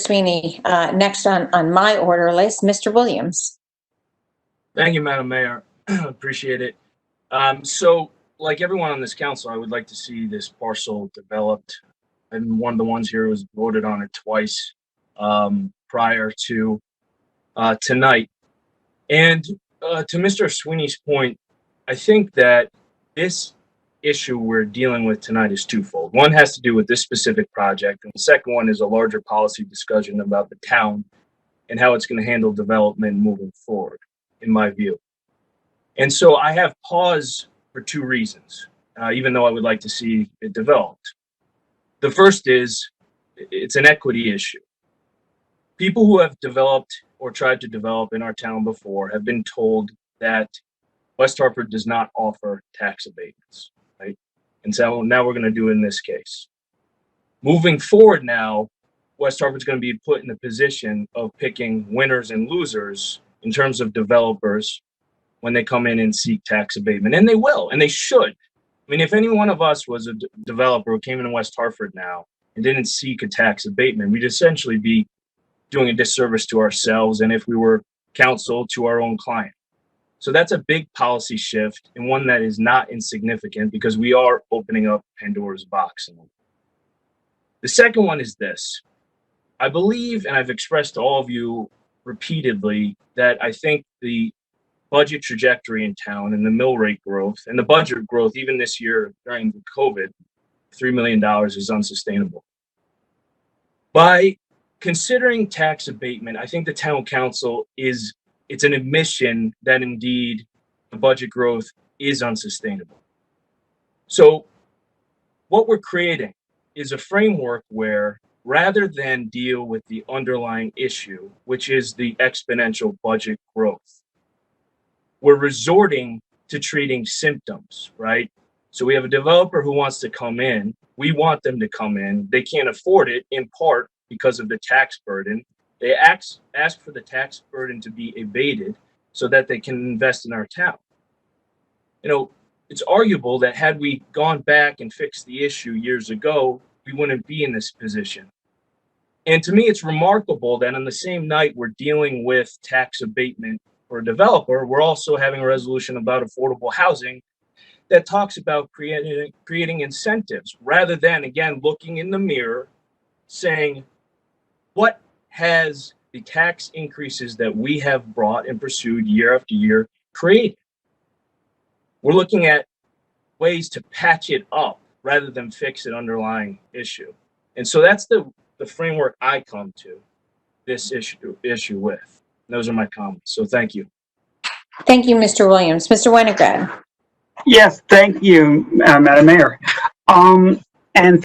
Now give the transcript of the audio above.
Sweeney. Next on my order list, Mr. Williams. Thank you, Madam Mayor. Appreciate it. So, like everyone on this council, I would like to see this parcel developed. I'm one of the ones here who has voted on it twice prior to tonight. And to Mr. Sweeney's point, I think that this issue we're dealing with tonight is twofold. One has to do with this specific project, and the second one is a larger policy discussion about the town and how it's going to handle development moving forward, in my view. And so I have pause for two reasons, even though I would like to see it developed. The first is it's an equity issue. People who have developed or tried to develop in our town before have been told that West Hartford does not offer tax abatements, right? And so now we're going to do it in this case. Moving forward now, West Hartford's going to be put in the position of picking winners and losers in terms of developers when they come in and seek tax abatement. And they will, and they should. I mean, if any one of us was a developer who came into West Hartford now and didn't seek a tax abatement, we'd essentially be doing a disservice to ourselves, and if we were counsel, to our own client. So that's a big policy shift, and one that is not insignificant because we are opening up Pandora's box. The second one is this. I believe, and I've expressed to all of you repeatedly, that I think the budget trajectory in town and the mill rate growth and the budget growth, even this year during COVID, $3 million is unsustainable. By considering tax abatement, I think the town council it's an admission that indeed the budget growth is unsustainable. So what we're creating is a framework where rather than deal with the underlying issue, which is the exponential budget growth, we're resorting to treating symptoms, right? So we have a developer who wants to come in. We want them to come in. They can't afford it in part because of the tax burden. They ask for the tax burden to be abated so that they can invest in our town. You know, it's arguable that had we gone back and fixed the issue years ago, we wouldn't be in this position. And to me, it's remarkable that on the same night we're dealing with tax abatement for a developer, we're also having a resolution about affordable housing that talks about creating incentives rather than, again, looking in the mirror saying, what has the tax increases that we have brought and pursued year after year created? We're looking at ways to patch it up rather than fix an underlying issue. And so that's the framework I come to this issue with. Those are my comments. So thank you. Thank you, Mr. Williams. Mr. Winograd. Yes, thank you, Madam Mayor. And